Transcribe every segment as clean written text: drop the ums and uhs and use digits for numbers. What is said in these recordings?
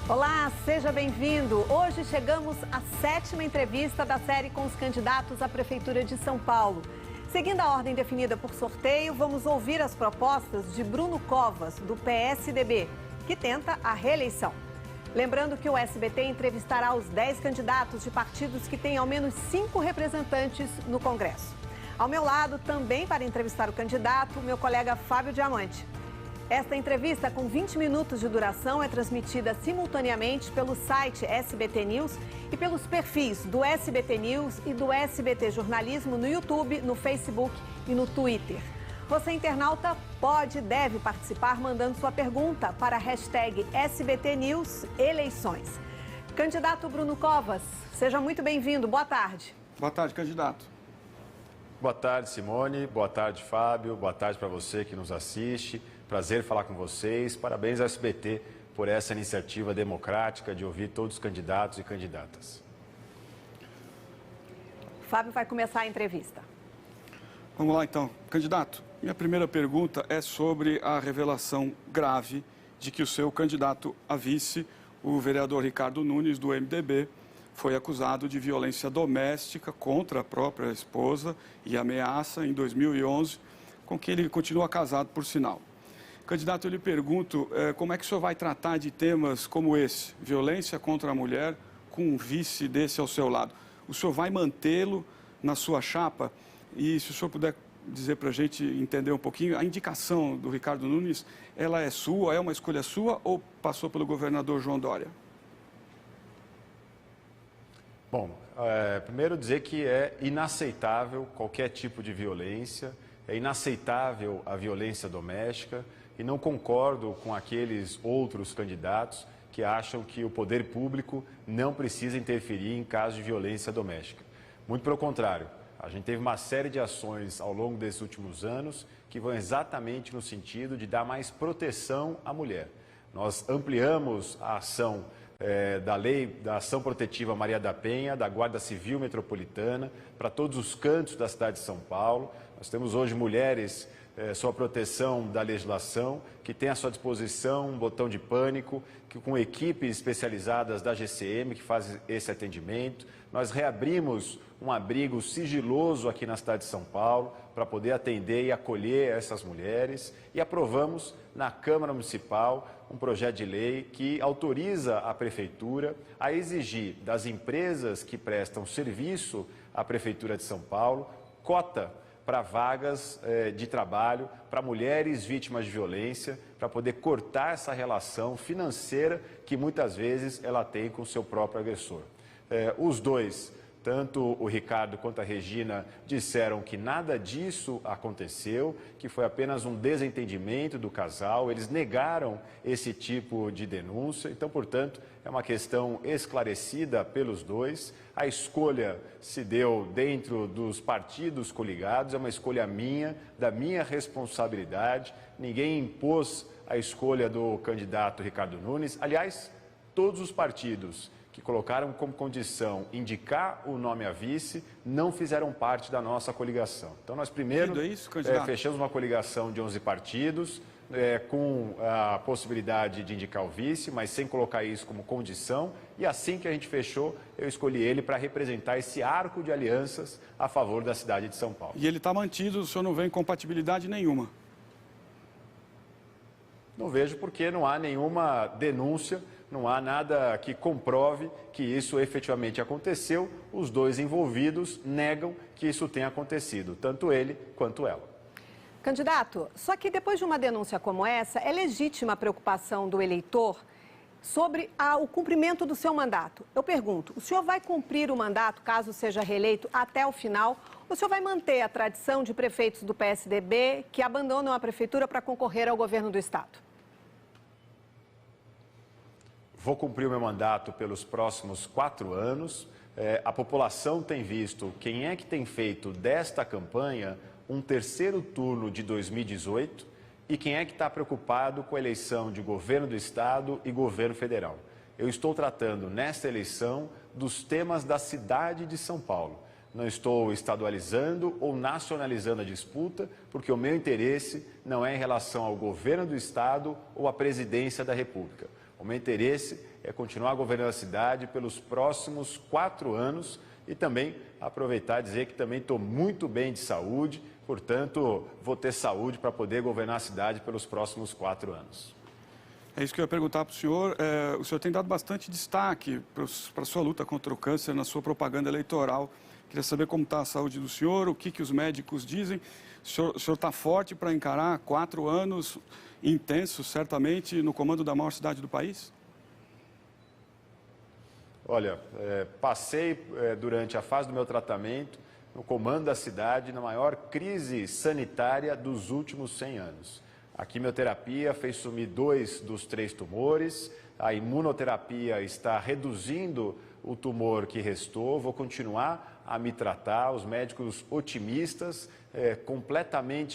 Olá, seja bem-vindo. Hoje chegamos à 7ª entrevista da série com os candidatos à Prefeitura de São Paulo. Seguindo a ordem definida por sorteio, vamos ouvir as propostas de Bruno Covas, do PSDB, que tenta a reeleição. Lembrando que o SBT entrevistará os 10 candidatos de partidos que têm ao menos 5 representantes no Congresso. Ao meu lado, também para entrevistar o candidato, o meu colega Fábio Diamante. Esta entrevista, com 20 minutos de duração, é transmitida simultaneamente pelo site SBT News e pelos perfis do SBT News e do SBT Jornalismo no YouTube, no Facebook e no Twitter. Você, internauta, pode e deve participar mandando sua pergunta para a hashtag SBT News Eleições. Candidato Bruno Covas, seja muito bem-vindo. Boa tarde. Boa tarde, candidato. Boa tarde, Simone. Boa tarde, Fábio. Boa tarde para você que nos assiste. Prazer falar com vocês. Parabéns ao SBT por essa iniciativa democrática de ouvir todos os candidatos e candidatas. Fábio vai começar a entrevista. Vamos lá, então. Candidato, minha primeira pergunta é sobre a revelação grave de que o seu candidato a vice, o vereador Ricardo Nunes, do MDB, foi acusado de violência doméstica contra a própria esposa e ameaça em 2011, com quem ele continua casado, por sinal. Candidato, eu lhe pergunto, como é que o senhor vai tratar de temas como esse, violência contra a mulher, com um vice desse ao seu lado? O senhor vai mantê-lo na sua chapa? E se o senhor puder dizer para a gente entender um pouquinho, a indicação do Ricardo Nunes, ela é sua, é uma escolha sua ou passou pelo governador João Dória? Bom, primeiro dizer que é inaceitável qualquer tipo de violência, é inaceitável a violência doméstica e não concordo com aqueles outros candidatos que acham que o poder público não precisa interferir em casos de violência doméstica. Muito pelo contrário, a gente teve uma série de ações ao longo desses últimos anos que vão exatamente no sentido de dar mais proteção à mulher. Nós ampliamos a ação da Lei da Ação Protetiva Maria da Penha, da Guarda Civil Metropolitana, para todos os cantos da cidade de São Paulo. Nós temos hoje mulheres sob a proteção da legislação, que tem à sua disposição um botão de pânico, que com equipes especializadas da GCM que fazem esse atendimento. Nós reabrimos um abrigo sigiloso aqui na cidade de São Paulo para poder atender e acolher essas mulheres e aprovamos na Câmara Municipal um projeto de lei que autoriza a Prefeitura a exigir das empresas que prestam serviço à Prefeitura de São Paulo cota para vagas de trabalho para mulheres vítimas de violência, para poder cortar essa relação financeira que muitas vezes ela tem com o seu próprio agressor. Os dois, tanto o Ricardo quanto a Regina, disseram que nada disso aconteceu, que foi apenas um desentendimento do casal, eles negaram esse tipo de denúncia, então, portanto, é uma questão esclarecida pelos dois. A escolha se deu dentro dos partidos coligados, é uma escolha minha, da minha responsabilidade, ninguém impôs a escolha do candidato Ricardo Nunes, aliás, todos os partidos que colocaram como condição indicar o nome a vice, não fizeram parte da nossa coligação. Então, nós primeiro fechamos uma coligação de 11 partidos, com a possibilidade de indicar o vice, mas sem colocar isso como condição, e assim que a gente fechou, eu escolhi ele para representar esse arco de alianças a favor da cidade de São Paulo. E ele está mantido, o senhor não vê incompatibilidade nenhuma? Não vejo porque não há nenhuma denúncia, não há nada que comprove que isso efetivamente aconteceu. Os dois envolvidos negam que isso tenha acontecido, tanto ele quanto ela. Candidato, só que depois de uma denúncia como essa, é legítima a preocupação do eleitor sobre o cumprimento do seu mandato. Eu pergunto, o senhor vai cumprir o mandato, caso seja reeleito, até o final? Ou o senhor vai manter a tradição de prefeitos do PSDB que abandonam a prefeitura para concorrer ao governo do estado? Vou cumprir o meu mandato pelos próximos 4 anos. A população tem visto quem é que tem feito desta campanha um terceiro turno de 2018 e quem é que está preocupado com a eleição de governo do estado e governo federal. Eu estou tratando nesta eleição dos temas da cidade de São Paulo. Não estou estadualizando ou nacionalizando a disputa, porque o meu interesse não é em relação ao governo do estado ou à presidência da República. O meu interesse é continuar governando a cidade pelos próximos 4 anos e também aproveitar e dizer que também estou muito bem de saúde, portanto, vou ter saúde para poder governar a cidade pelos próximos 4 anos. É isso que eu ia perguntar para o senhor. O senhor tem dado bastante destaque para a sua luta contra o câncer na sua propaganda eleitoral. Queria saber como está a saúde do senhor, o que os médicos dizem. O senhor está forte para encarar 4 anos intensos, certamente, no comando da maior cidade do país? Olha, passei durante a fase do meu tratamento no comando da cidade na maior crise sanitária dos últimos 100 anos. A quimioterapia fez sumir 2 dos 3 tumores, a imunoterapia está reduzindo o tumor que restou, vou continuar a me tratar, os médicos otimistas,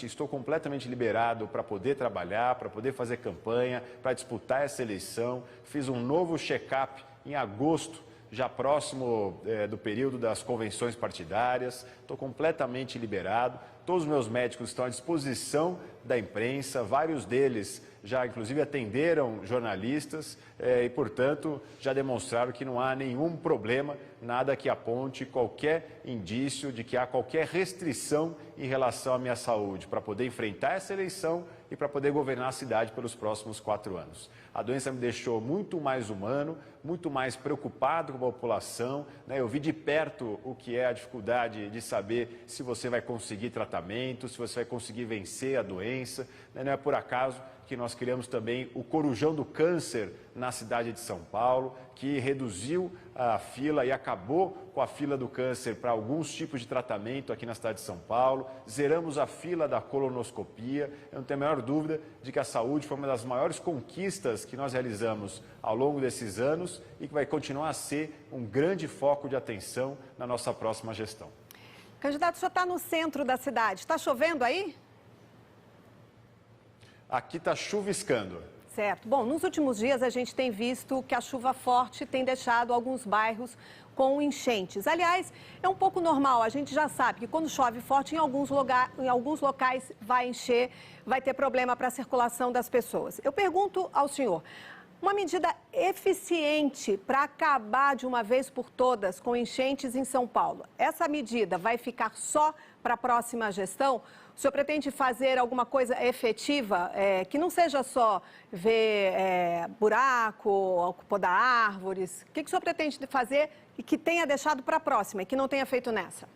estou completamente liberado para poder trabalhar, para poder fazer campanha, para disputar essa eleição. Fiz um novo check-up em agosto, já próximo do período das convenções partidárias, estou completamente liberado. Todos os meus médicos estão à disposição da imprensa, vários deles já inclusive atenderam jornalistas e, portanto, já demonstraram que não há nenhum problema, nada que aponte qualquer indício de que há qualquer restrição em relação à minha saúde para poder enfrentar essa eleição e para poder governar a cidade pelos próximos 4 anos. A doença me deixou muito mais humano, muito mais preocupado com a população, né? Eu vi de perto o que é a dificuldade de saber se você vai conseguir tratamento, se você vai conseguir vencer a doença, né? Não é por acaso que nós criamos também o Corujão do Câncer na cidade de São Paulo, que reduziu a fila e acabou com a fila do câncer para alguns tipos de tratamento aqui na cidade de São Paulo. Zeramos a fila da colonoscopia. Eu não tenho a menor dúvida de que a saúde foi uma das maiores conquistas que nós realizamos ao longo desses anos e que vai continuar a ser um grande foco de atenção na nossa próxima gestão. Candidato, o senhor está no centro da cidade. Está chovendo aí? Aqui está chuviscando. Certo. Bom, nos últimos dias a gente tem visto que a chuva forte tem deixado alguns bairros com enchentes. Aliás, é um pouco normal, a gente já sabe que quando chove forte em alguns locais vai encher, vai ter problema para a circulação das pessoas. Eu pergunto ao senhor, uma medida eficiente para acabar de uma vez por todas com enchentes em São Paulo, essa medida vai ficar só para a próxima gestão? O senhor pretende fazer alguma coisa efetiva, que não seja só ver buraco, podar árvores? O que o senhor pretende fazer e que tenha deixado para a próxima e que não tenha feito nessa?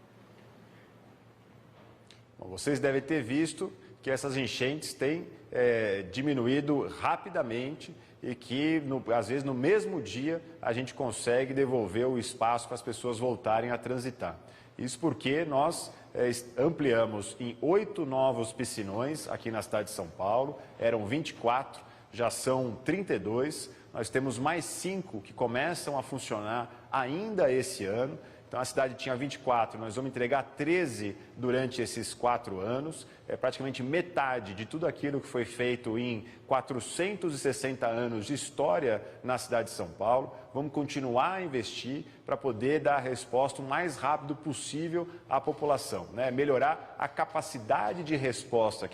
Bom, vocês devem ter visto que essas enchentes têm diminuído rapidamente e que, às vezes, no mesmo dia, a gente consegue devolver o espaço para as pessoas voltarem a transitar. Isso porque nós ampliamos em 8 novos piscinões aqui na cidade de São Paulo, eram 24, já são 32, nós temos mais 5 que começam a funcionar ainda esse ano. Então a cidade tinha 24, nós vamos entregar 13 durante esses 4 anos, é praticamente metade de tudo aquilo que foi feito em 460 anos de história na cidade de São Paulo. Vamos continuar a investir para poder dar a resposta o mais rápido possível à população, né? Melhorar a capacidade de resposta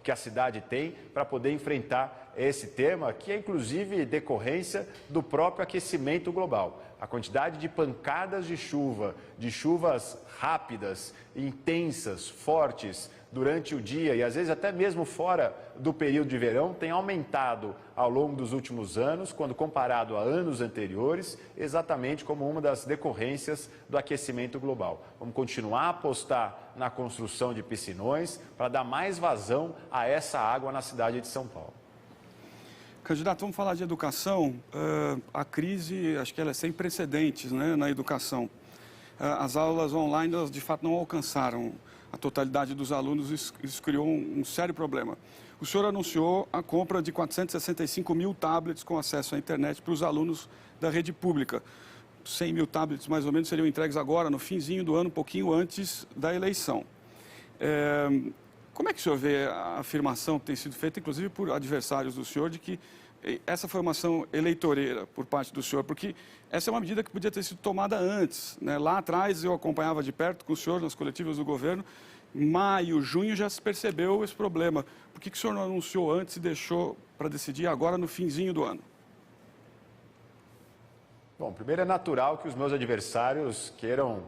que a cidade tem para poder enfrentar esse tema, que é inclusive decorrência do próprio aquecimento global. A quantidade de pancadas de chuva, de chuvas rápidas, intensas, fortes, durante o dia e às vezes até mesmo fora do período de verão, tem aumentado ao longo dos últimos anos, quando comparado a anos anteriores, exatamente como uma das decorrências do aquecimento global. Vamos continuar a apostar na construção de piscinões para dar mais vazão a essa água na cidade de São Paulo. Candidato, vamos falar de educação. A crise, acho que ela é sem precedentes, né, na educação. As aulas online, elas de fato não alcançaram a totalidade dos alunos, isso criou um sério problema. O senhor anunciou a compra de 465 mil tablets com acesso à internet para os alunos da rede pública. 100 mil tablets, mais ou menos, seriam entregues agora, no finzinho do ano, um pouquinho antes da eleição. Como é que o senhor vê a afirmação que tem sido feita, inclusive por adversários do senhor, de que essa foi uma ação eleitoreira por parte do senhor? Porque essa é uma medida que podia ter sido tomada antes, né? Lá atrás eu acompanhava de perto com o senhor nas coletivas do governo, maio, junho já se percebeu esse problema. Por que o senhor não anunciou antes e deixou para decidir agora no finzinho do ano? Bom, primeiro é natural que os meus adversários queiram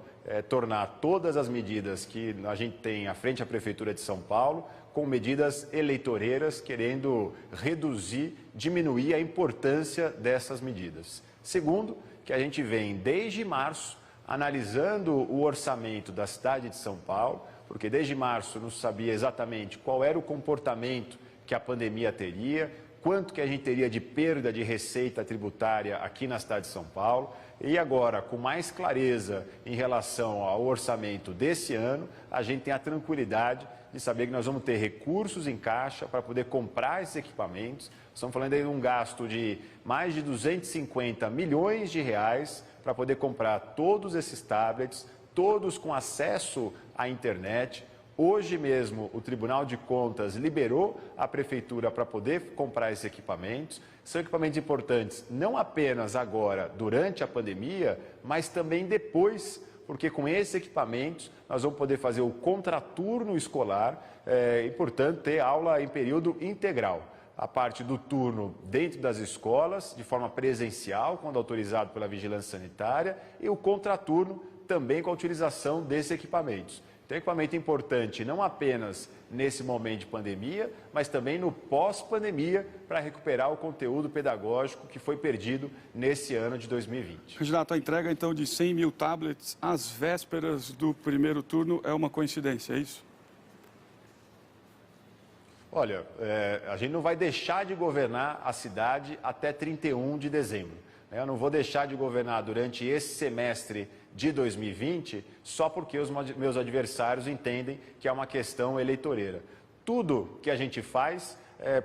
tornar todas as medidas que a gente tem à frente da Prefeitura de São Paulo com medidas eleitoreiras, querendo reduzir, diminuir a importância dessas medidas. Segundo, que a gente vem desde março analisando o orçamento da cidade de São Paulo, porque desde março não sabia exatamente qual era o comportamento que a pandemia teria, quanto que a gente teria de perda de receita tributária aqui na cidade de São Paulo. E agora, com mais clareza em relação ao orçamento desse ano, a gente tem a tranquilidade de saber que nós vamos ter recursos em caixa para poder comprar esses equipamentos. Estamos falando aí de um gasto de mais de 250 milhões de reais para poder comprar todos esses tablets, todos com acesso à internet. Hoje mesmo o Tribunal de Contas liberou a Prefeitura para poder comprar esses equipamentos. São equipamentos importantes não apenas agora, durante a pandemia, mas também depois, porque com esses equipamentos nós vamos poder fazer o contraturno escolar e, portanto, ter aula em período integral. A parte do turno dentro das escolas, de forma presencial, quando autorizado pela Vigilância Sanitária, e o contraturno também com a utilização desses equipamentos. Então, equipamento importante não apenas nesse momento de pandemia, mas também no pós-pandemia, para recuperar o conteúdo pedagógico que foi perdido nesse ano de 2020. Candidato, a entrega então de 100 mil tablets às vésperas do primeiro turno é uma coincidência, é isso? Olha, a gente não vai deixar de governar a cidade até 31 de dezembro. Eu não vou deixar de governar durante esse semestre de 2020 só porque os meus adversários entendem que é uma questão eleitoreira. Tudo que a gente faz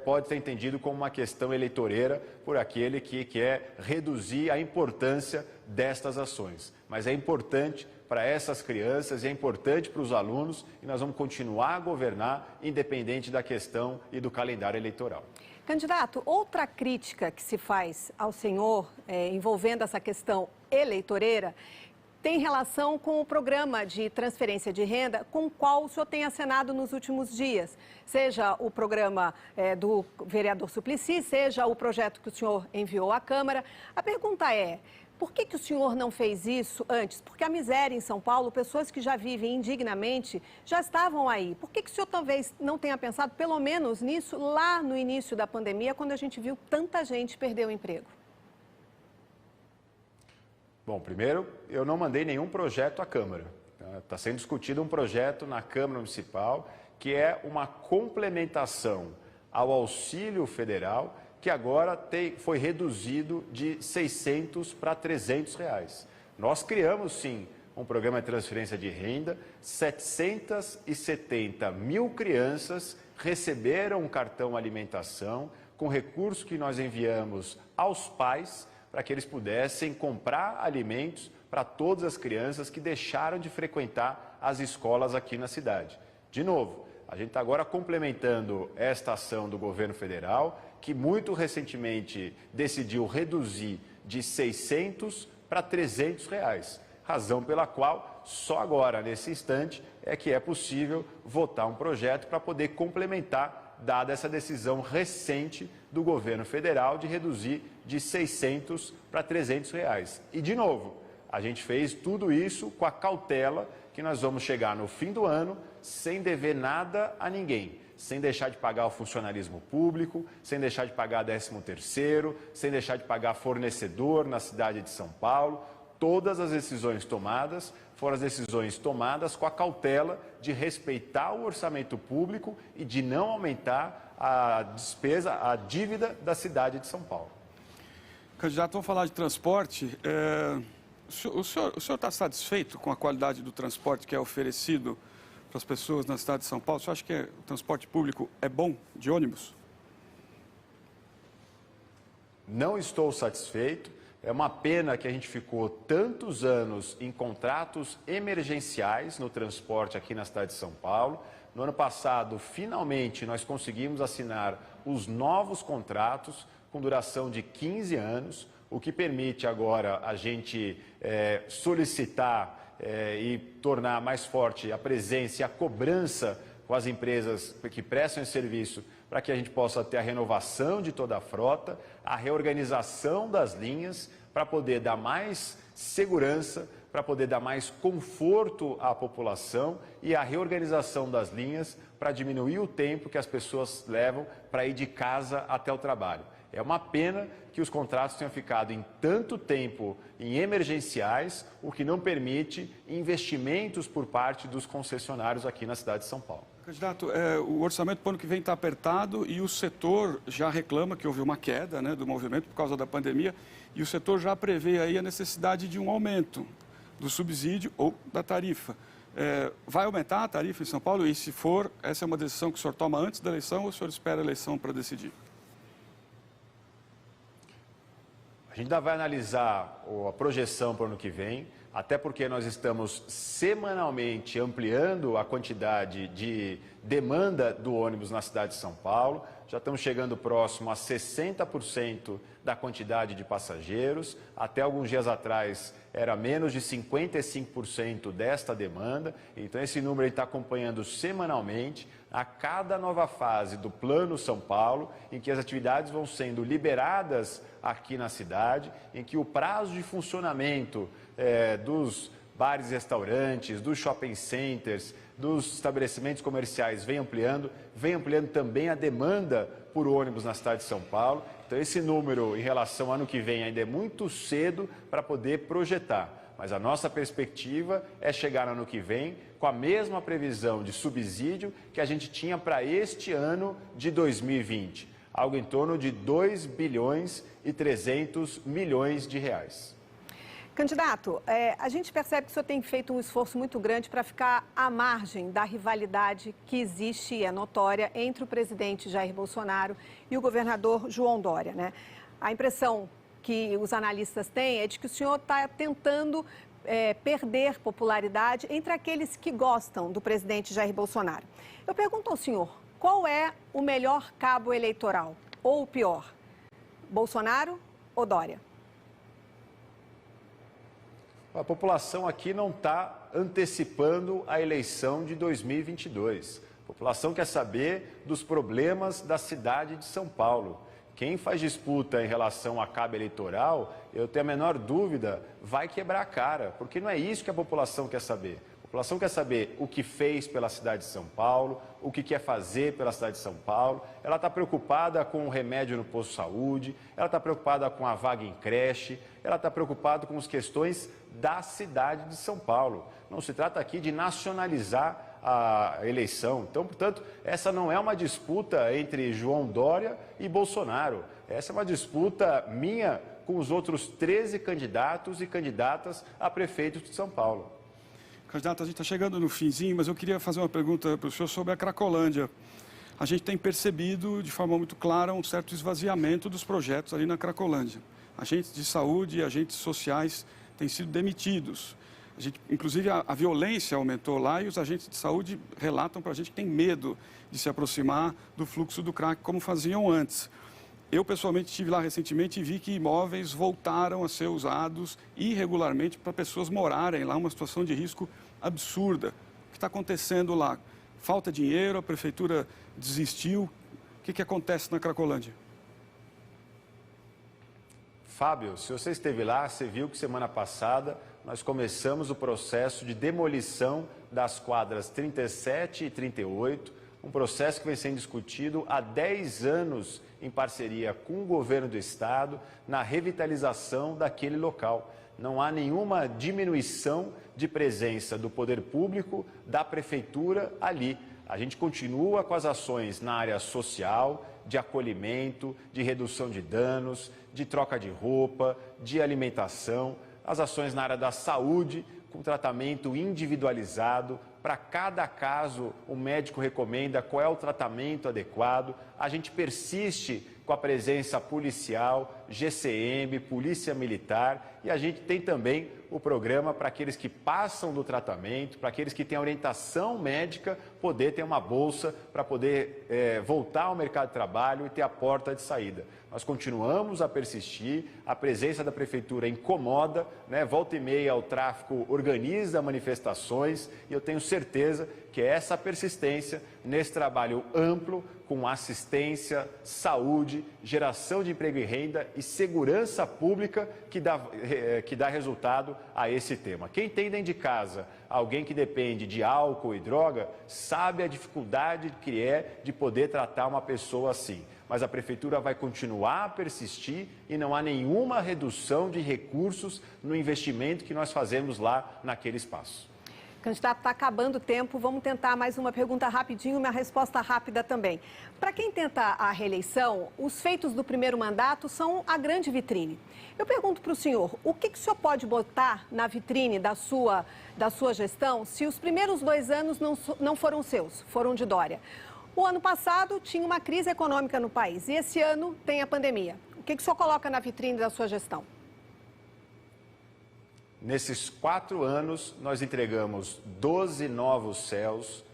pode ser entendido como uma questão eleitoreira por aquele que quer reduzir a importância destas ações. Mas é importante para essas crianças e é importante para os alunos e nós vamos continuar a governar independente da questão e do calendário eleitoral. Candidato, outra crítica que se faz ao senhor envolvendo essa questão eleitoreira tem relação com o programa de transferência de renda com o qual o senhor tem acenado nos últimos dias, seja o programa do vereador Suplicy, seja o projeto que o senhor enviou à Câmara. A pergunta é, por que o senhor não fez isso antes? Porque a miséria em São Paulo, pessoas que já vivem indignamente, já estavam aí. Por que o senhor talvez não tenha pensado, pelo menos nisso, lá no início da pandemia, quando a gente viu tanta gente perder o emprego? Bom, primeiro, eu não mandei nenhum projeto à Câmara. Está sendo discutido um projeto na Câmara Municipal que é uma complementação ao auxílio federal que agora foi reduzido de 600 para 300 reais. Nós criamos, sim, um programa de transferência de renda, 770 mil crianças receberam um cartão alimentação com recurso que nós enviamos aos pais para que eles pudessem comprar alimentos para todas as crianças que deixaram de frequentar as escolas aqui na cidade. De novo, a gente está agora complementando esta ação do governo federal, que muito recentemente decidiu reduzir de 600 para 300 reais, razão pela qual só agora, nesse instante, é que é possível votar um projeto para poder complementar, dada essa decisão recente do governo federal de reduzir de 600 para 300 reais. E, de novo, a gente fez tudo isso com a cautela que nós vamos chegar no fim do ano sem dever nada a ninguém, sem deixar de pagar o funcionalismo público, sem deixar de pagar 13º, sem deixar de pagar fornecedor na cidade de São Paulo. Todas as decisões tomadas foram as decisões tomadas com a cautela de respeitar o orçamento público e de não aumentar a despesa, a dívida da cidade de São Paulo. Candidato, vamos falar de transporte. O senhor está satisfeito com a qualidade do transporte que é oferecido para as pessoas na cidade de São Paulo? O senhor acha que o transporte público é bom de ônibus? Não estou satisfeito. É uma pena que a gente ficou tantos anos em contratos emergenciais no transporte aqui na cidade de São Paulo. No ano passado, finalmente, nós conseguimos assinar os novos contratos com duração de 15 anos, o que permite agora a gente solicitar e tornar mais forte a presença e a cobrança com as empresas que prestam esse serviço, para que a gente possa ter a renovação de toda a frota, a reorganização das linhas, para poder dar mais segurança, para poder dar mais conforto à população e a reorganização das linhas para diminuir o tempo que as pessoas levam para ir de casa até o trabalho. É uma pena que os contratos tenham ficado em tanto tempo em emergenciais, o que não permite investimentos por parte dos concessionários aqui na cidade de São Paulo. Candidato, o orçamento para o ano que vem está apertado e o setor já reclama que houve uma queda, né, do movimento por causa da pandemia e o setor já prevê aí a necessidade de um aumento do subsídio ou da tarifa. Vai aumentar a tarifa em São Paulo? E se for, essa é uma decisão que o senhor toma antes da eleição ou o senhor espera a eleição para decidir? A gente ainda vai analisar a projeção para o ano que vem, até porque nós estamos semanalmente ampliando a quantidade de demanda do ônibus na cidade de São Paulo. Já estamos chegando próximo a 60% da quantidade de passageiros. Até alguns dias atrás era menos de 55% desta demanda. Então esse número está acompanhando semanalmente a cada nova fase do Plano São Paulo, em que as atividades vão sendo liberadas aqui na cidade, em que o prazo de funcionamento dos bares e restaurantes, dos shopping centers, dos estabelecimentos comerciais vem ampliando também a demanda por ônibus na cidade de São Paulo. Então esse número em relação ao ano que vem ainda é muito cedo para poder projetar. Mas a nossa perspectiva é chegar no ano que vem com a mesma previsão de subsídio que a gente tinha para este ano de 2020, algo em torno de 2 bilhões e 300 milhões de reais. Candidato, a gente percebe que o senhor tem feito um esforço muito grande para ficar à margem da rivalidade que existe e é notória entre o presidente Jair Bolsonaro e o governador João Dória, né? A impressão que os analistas têm é de que o senhor está tentando perder popularidade entre aqueles que gostam do presidente Jair Bolsonaro. Eu pergunto ao senhor, qual é o melhor cabo eleitoral? Ou o pior, Bolsonaro ou Dória? A população aqui não está antecipando a eleição de 2022. A população quer saber dos problemas da cidade de São Paulo. Quem faz disputa em relação a cabo eleitoral, eu tenho a menor dúvida, vai quebrar a cara, porque não é isso que a população quer saber. A população quer saber o que fez pela cidade de São Paulo, o que quer fazer pela cidade de São Paulo. Ela está preocupada com o remédio no posto de saúde, ela está preocupada com a vaga em creche, ela está preocupada com as questões da cidade de São Paulo. Não se trata aqui de nacionalizar a eleição. Então, portanto, essa não é uma disputa entre João Dória e Bolsonaro. Essa é uma disputa minha com os outros 13 candidatos e candidatas a prefeitos de São Paulo. Candidato, a gente está chegando no finzinho, mas eu queria fazer uma pergunta para o senhor sobre a Cracolândia. A gente tem percebido de forma muito clara um certo esvaziamento dos projetos ali na Cracolândia. Agentes de saúde e agentes sociais têm sido demitidos. Inclusive, a violência aumentou lá e os agentes de saúde relatam para a gente que tem medo de se aproximar do fluxo do crack como faziam antes. Eu, pessoalmente, estive lá recentemente e vi que imóveis voltaram a ser usados irregularmente para pessoas morarem lá, uma situação de risco absurda. O que está acontecendo lá? Falta dinheiro, a prefeitura desistiu. O que acontece na Cracolândia? Fábio, se você esteve lá, você viu que semana passada nós começamos o processo de demolição das quadras 37 e 38, um processo que vem sendo discutido há 10 anos em parceria com o governo do estado na revitalização daquele local. Não há nenhuma diminuição de presença do poder público, da prefeitura ali. A gente continua com as ações na área social, de acolhimento, de redução de danos, de troca de roupa, de alimentação, as ações na área da saúde, com tratamento individualizado. Para cada caso, o médico recomenda qual é o tratamento adequado. A gente persiste com a presença policial, GCM, Polícia Militar, e a gente tem também o programa para aqueles que passam do tratamento, para aqueles que têm orientação médica, poder ter uma bolsa para poder voltar ao mercado de trabalho e ter a porta de saída. Nós continuamos a persistir, a presença da prefeitura incomoda, né? Volta e meia o tráfico organiza manifestações e eu tenho certeza que é essa persistência nesse trabalho amplo com assistência, saúde, geração de emprego e renda e segurança pública que dá resultado a esse tema. Quem tem dentro de casa alguém que depende de álcool e droga, sabe a dificuldade que é de poder tratar uma pessoa assim. Mas a Prefeitura vai continuar a persistir e não há nenhuma redução de recursos no investimento que nós fazemos lá naquele espaço. Candidato, está acabando o tempo. Vamos tentar mais uma pergunta rapidinho, uma resposta rápida também. Para quem tenta a reeleição, os feitos do primeiro mandato são a grande vitrine. Eu pergunto para o senhor, o que o senhor pode botar na vitrine da sua gestão se os primeiros 2 anos não foram seus, foram de Dória? O ano passado tinha uma crise econômica no país e esse ano tem a pandemia. O que o senhor coloca na vitrine da sua gestão? Nesses 4 anos, nós entregamos 12 novos CELs,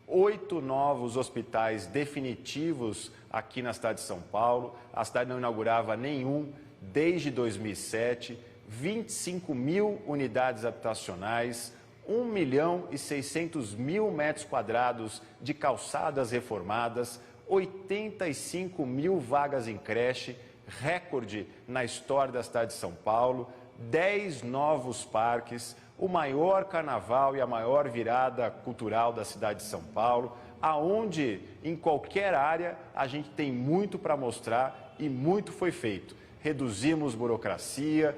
8 novos hospitais definitivos aqui na cidade de São Paulo. A cidade não inaugurava nenhum desde 2007, 25 mil unidades habitacionais, 1.600.000 metros quadrados de calçadas reformadas, 85 mil vagas em creche, recorde na história da cidade de São Paulo, 10 novos parques, o maior carnaval e a maior virada cultural da cidade de São Paulo, aonde em qualquer área a gente tem muito para mostrar e muito foi feito. Reduzimos burocracia,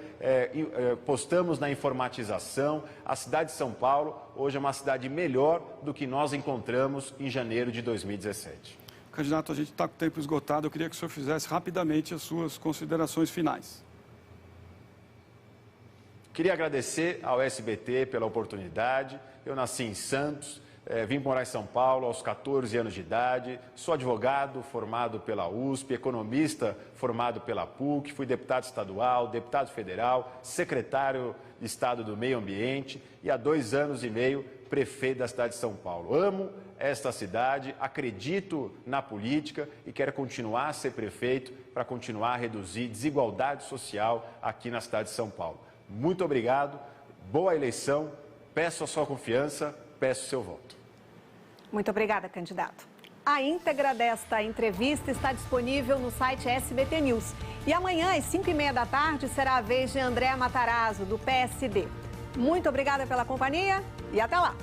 postamos na informatização. A cidade de São Paulo hoje é uma cidade melhor do que nós encontramos em janeiro de 2017. Candidato, a gente está com o tempo esgotado. Eu queria que o senhor fizesse rapidamente as suas considerações finais. Queria agradecer ao SBT pela oportunidade. Eu nasci em Santos, vim morar em São Paulo aos 14 anos de idade, sou advogado formado pela USP, economista formado pela PUC, fui deputado estadual, deputado federal, secretário de Estado do Meio Ambiente e há 2 anos e meio prefeito da cidade de São Paulo. Amo esta cidade, acredito na política e quero continuar a ser prefeito para continuar a reduzir desigualdade social aqui na cidade de São Paulo. Muito obrigado, boa eleição, peço a sua confiança, peço o seu voto. Muito obrigada, candidato. A íntegra desta entrevista está disponível no site SBT News. E amanhã, às 5h30 da tarde, será a vez de Andréa Matarazzo, do PSD. Muito obrigada pela companhia e até lá!